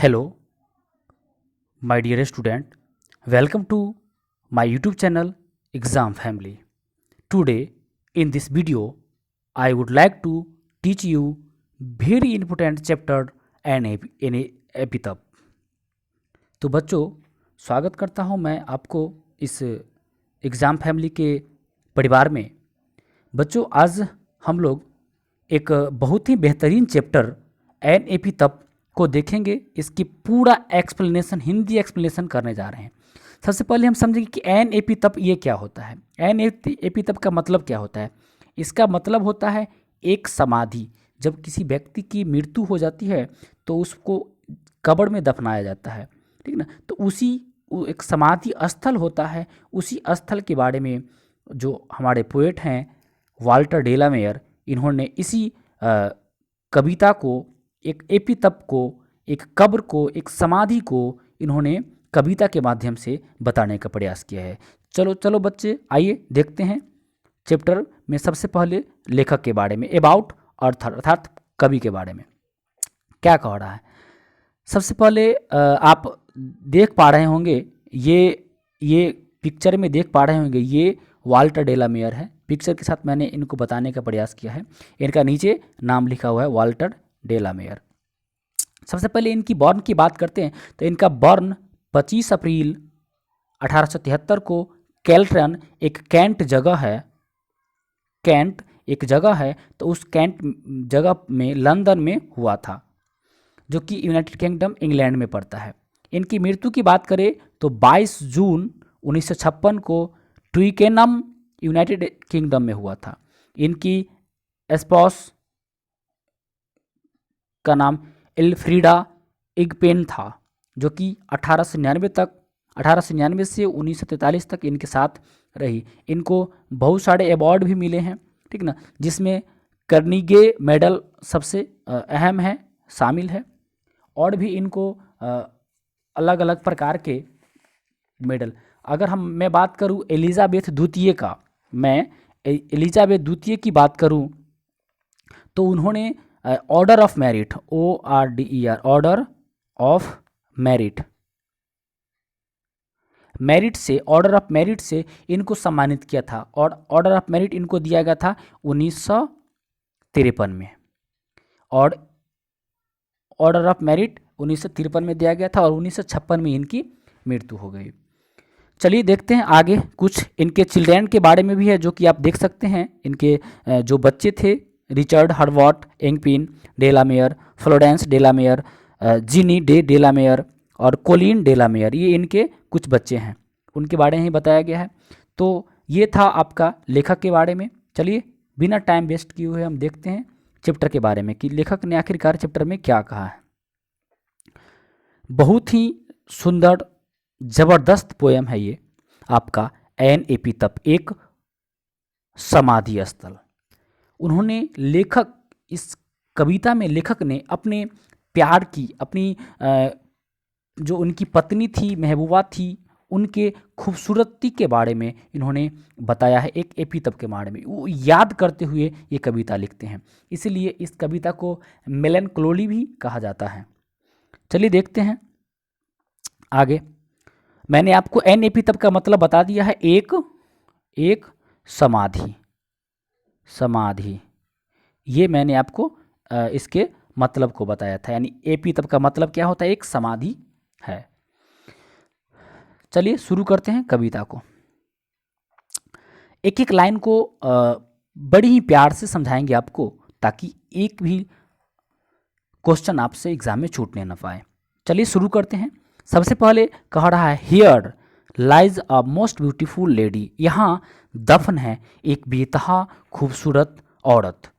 Hello, my dear student. Welcome to my YouTube channel Exam Family. Today, in this video, I would like to teach you very important chapter and epitaph. तो बच्चों, स्वागत करता हूँ मैं आपको इस exam family के परिवार में। बच्चों, आज हम लोग एक बहुत ही बेहतरीन चैप्टर एन ए पी तप को देखेंगे। इसकी पूरा एक्सप्लेनेशन, हिंदी एक्सप्लेनेशन करने जा रहे हैं। सबसे पहले हम समझेंगे कि एन ए पी तप ये क्या होता है। एन ए पी तप का मतलब क्या होता है। इसका मतलब होता है एक समाधि। जब किसी व्यक्ति की मृत्यु हो जाती है तो उसको कब्र में दफनाया जाता है, ठीक ना। तो उसी एक समाधि स्थल होता है। उसी स्थल के बारे में जो हमारे पोएट हैं वाल्टर डेलामेयर, इन्होंने इसी कविता को, एक एपितप को, एक कब्र को, एक समाधि को इन्होंने कविता के माध्यम से बताने का प्रयास किया है। चलो चलो बच्चे, आइए देखते हैं चैप्टर में। सबसे पहले लेखक के बारे में, अबाउट ऑथर अर्थात कवि के बारे में क्या कह रहा है। सबसे पहले आप देख पा रहे होंगे, ये पिक्चर में देख पा रहे होंगे, ये वाल्टर डेलामेयर है। पिक्चर के साथ मैंने इनको बताने का प्रयास किया है। इनका नीचे नाम लिखा हुआ है वाल्टर डेलामेयर। सबसे पहले इनकी बर्न की बात करते हैं तो इनका बर्न 25 अप्रैल 1873 को कैल्टन, एक कैंट जगह है, कैंट एक जगह है, तो उस कैंट जगह में लंदन में हुआ था, जो कि यूनाइटेड किंगडम इंग्लैंड में पड़ता है। इनकी मृत्यु की बात करें तो 22 जून 1956 को ट्विकेनम यूनाइटेड किंगडम में हुआ था। इनकी स्पॉस का नाम एल्फ्रीडा इगपेन था, जो कि 1899 से 1943 तक इनके साथ रही। इनको बहुत सारे अवार्ड भी मिले हैं, ठीक ना, जिसमें कर्निगे मेडल सबसे अहम है, शामिल है। और भी इनको अलग अलग प्रकार के मेडल, अगर मैं बात करूं एलिजाबेथ द्वितीय का, मैं एलिजाबेथ द्वितीय की बात करूं तो उन्होंने order of merit, ORDER, order of merit, merit से, ऑर्डर ऑफ मेरिट से इनको सम्मानित किया था। और ऑर्डर ऑफ मेरिट इनको दिया गया था 1953 में, और ऑर्डर ऑफ मेरिट 1953 में दिया गया था और 1956 में इनकी मृत्यु हो गई। चलिए देखते हैं आगे। कुछ इनके चिल्ड्रन के बारे में भी है, जो कि आप देख सकते हैं। इनके जो बच्चे थे, रिचर्ड हर्वर्ट एंगपिन डेलामेयर, फ्लोरेंस डेलामेयर, जीनी डे डेलामेयर और कोलिन डेलामेयर, ये इनके कुछ बच्चे हैं, उनके बारे में ही बताया गया है। तो ये था आपका लेखक के बारे में। चलिए बिना टाइम वेस्ट किए हुए हम देखते हैं चैप्टर के बारे में कि लेखक ने आखिरकार चैप्टर में क्या कहा है। बहुत ही सुंदर जबरदस्त पोयम है ये आपका एन ए पी तप, एक समाधि स्थल। उन्होंने, लेखक, इस कविता में लेखक ने अपने प्यार की, अपनी जो उनकी पत्नी थी, महबूबा थी, उनके खूबसूरती के बारे में इन्होंने बताया है, एक एपितप के बारे में वो याद करते हुए ये कविता लिखते हैं। इसलिए इस कविता को मेलैंकोली भी कहा जाता है। चलिए देखते हैं आगे। मैंने आपको एन एपितप का मतलब बता दिया है, एक समाधि, समाधि, ये मैंने आपको इसके मतलब को बताया था। यानी एपितप का मतलब क्या होता है, एक समाधि है। चलिए शुरू करते हैं कविता को। एक एक लाइन को बड़ी ही प्यार से समझाएंगे आपको, ताकि एक भी क्वेश्चन आपसे एग्जाम में छूटने न पाए। चलिए शुरू करते हैं। सबसे पहले कह रहा है, here lies a most beautiful lady, यहाँ दफन है एक बेतहा खूबसूरत औरत।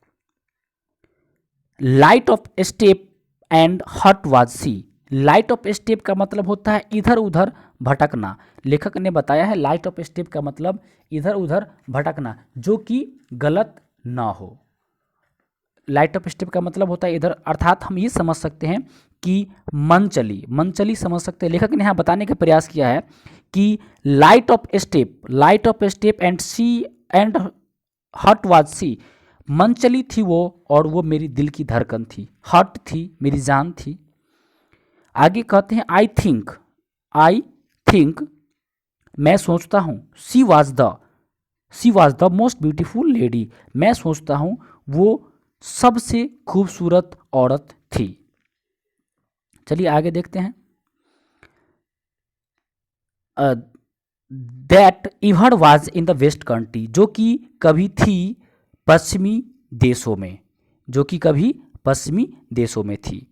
Light of step and heart was she, light of step का मतलब होता है इधर उधर भटकना। लेखक ने बताया है लाइट ऑफ स्टेप का मतलब इधर उधर भटकना, जो कि गलत ना हो। लाइट ऑफ स्टेप का मतलब होता है इधर, अर्थात हम ये समझ सकते हैं कि मनचली, मनचली समझ सकते हैं। लेखक ने यहाँ बताने का प्रयास किया है कि light of step and she and heart was she, मनचली थी वो, और वो मेरी दिल की धड़कन थी। हट थी, मेरी जान थी। आगे कहते हैं आई थिंक मैं सोचता हूँ she was the most beautiful lady, मैं सोचता हूँ वो सबसे खूबसूरत औरत थी। चलिए आगे देखते हैं। That ever was in the West Country, जो कि कभी थी पश्चिमी देशों में, जो कि कभी पश्चिमी देशों में थी।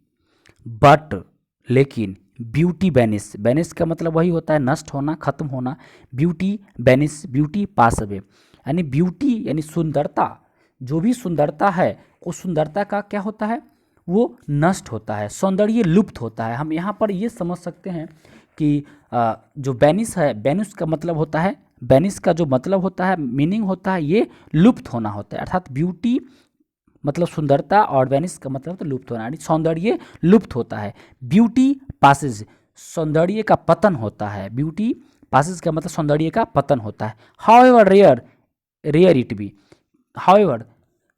बट लेकिन ब्यूटी बैनिस, बैनिस का मतलब वही होता है नष्ट होना, खत्म होना। Beauty banish, beauty pass away, यानी ब्यूटी यानी सुंदरता, जो भी सुंदरता है उस सुंदरता का क्या होता है, वो नष्ट होता है, सौंदर्य लुप्त होता है। हम यहाँ पर ये समझ सकते हैं कि जो बैनिस है, बैनिस का मतलब होता है, बैनिस का जो मतलब होता है, मीनिंग होता है ये लुप्त होना होता है। अर्थात ब्यूटी मतलब सुंदरता और वैनिश का मतलब तो लुप्त होना, यानी सौंदर्य लुप्त होता है। ब्यूटी पासेज, सौंदर्य का पतन होता है। ब्यूटी पासेज का मतलब सौंदर्य का पतन होता है। However rare it be, however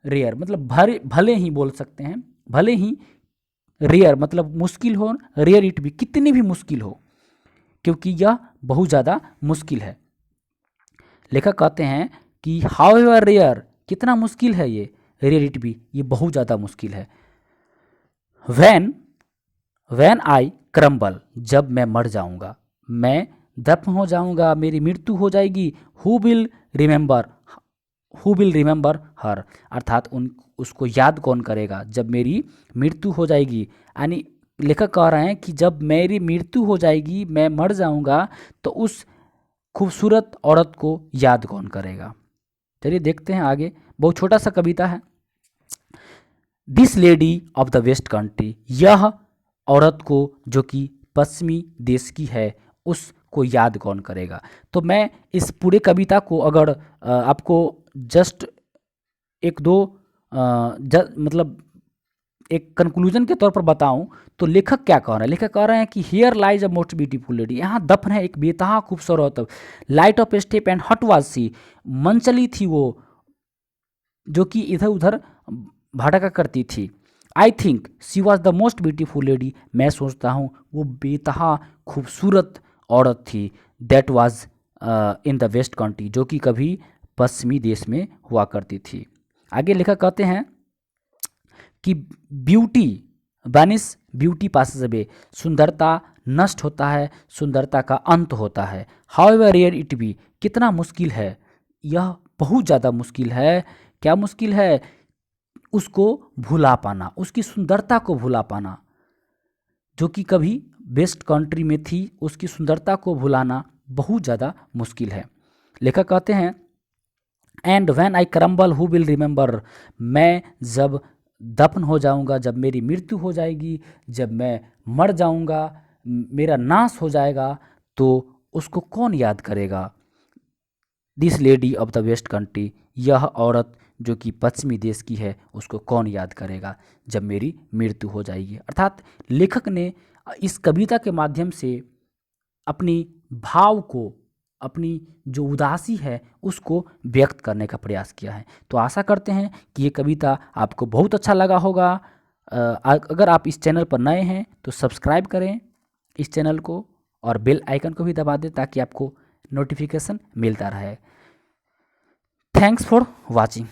rare मतलब भले ही बोल सकते हैं, भले ही रेयर मतलब मुश्किल हो, रेयर इट बी कितनी भी मुश्किल हो, क्योंकि यह बहुत ज़्यादा मुश्किल है। लेखक कहते हैं कि हाउएवर रेयर, कितना मुश्किल है ये, रेयर इट बी ये बहुत ज़्यादा मुश्किल है। वैन आई क्रम्बल, जब मैं मर जाऊंगा, मैं दफन हो जाऊंगा, मेरी मृत्यु हो जाएगी। हु विल रिमेंबर हर, अर्थात उसको याद कौन करेगा जब मेरी मृत्यु हो जाएगी। यानी लेखक कह रहे हैं कि जब मेरी मृत्यु हो जाएगी, मैं मर जाऊंगा, तो उस खूबसूरत औरत को याद कौन करेगा। चलिए देखते हैं आगे, बहुत छोटा सा कविता है। This lady of the West Country, यह औरत को जो कि पश्चिमी देश की है, उसको याद कौन करेगा। तो मैं इस पूरे कविता को अगर आपको जस्ट एक दो मतलब एक कंक्लूजन के तौर पर बताऊं, तो लेखक क्या कह रहे हैं, लेखक कह रहे हैं कि here lies a most beautiful lady, यहाँ दफन है एक बेतहा खूबसूरत। Light of step and heart was सी, मन चली थी वो, जो कि इधर उधर भटका करती थी। I think she was the most beautiful lady, मैं सोचता हूँ वो बेतहा खूबसूरत औरत थी। That was in the West Country, जो कि कभी पश्चिमी देश में हुआ करती थी। आगे लेखक कहते हैं कि beauty banish, beauty passes away, सुंदरता नष्ट होता है, सुंदरता का अंत होता है। हाउएवर रेयर इट बी, कितना मुश्किल है, यह बहुत ज़्यादा मुश्किल है। क्या मुश्किल है, उसको भुला पाना, उसकी सुंदरता को भुला पाना, जो कि कभी वेस्ट कंट्री में थी, उसकी सुंदरता को भुलाना बहुत ज़्यादा मुश्किल है। लेखक कहते हैं and when I crumble who will remember, मैं जब दफन हो जाऊंगा, जब मेरी मृत्यु हो जाएगी, जब मैं मर जाऊंगा, मेरा नाश हो जाएगा, तो उसको कौन याद करेगा। This lady of the West Country, यह औरत जो कि पश्चिमी देश की है, उसको कौन याद करेगा जब मेरी मृत्यु हो जाएगी। अर्थात लेखक ने इस कविता के माध्यम से अपनी भाव को, अपनी जो उदासी है उसको व्यक्त करने का प्रयास किया है। तो आशा करते हैं कि ये कविता आपको बहुत अच्छा लगा होगा। अगर आप इस चैनल पर नए हैं तो सब्सक्राइब करें इस चैनल को और बेल आइकन को भी दबा दें ताकि आपको नोटिफिकेशन मिलता रहे। Thanks for watching.